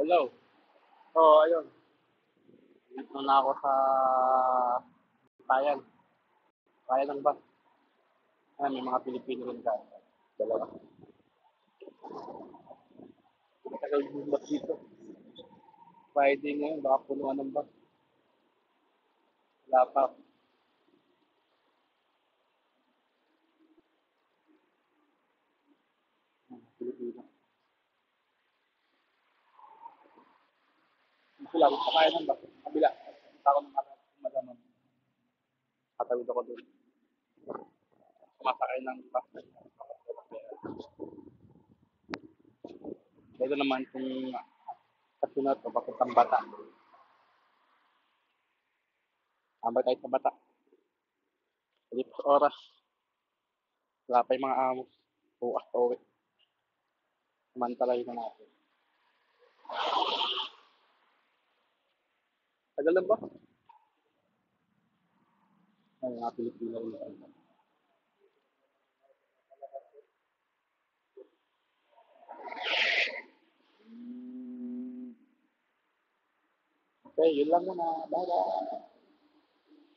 Hello. So, ayun. Dito na ako sa Tayan. Kaya lang ba? May mga Pilipino rin ka. Dalawa. Matagal yung bus dito. Friday ngayon, baka punuan ng bus. Wala pa. Pilipino. Gusto lang, gusto kaya ng bus. Kabila. Ako ng malaman. Katawid ako doon. Sumasakay ng bus. Ito naman kung kasunod ko, papuntang Bata. Tambay tayo sa Bata. Dito sa oras. Wala pa yung mga amos. Bukas pa uwi. Samantalahin na natin. Tagal lang ba? Ay, mga Pilipino rin. Okay, yun lang muna. Bye-bye.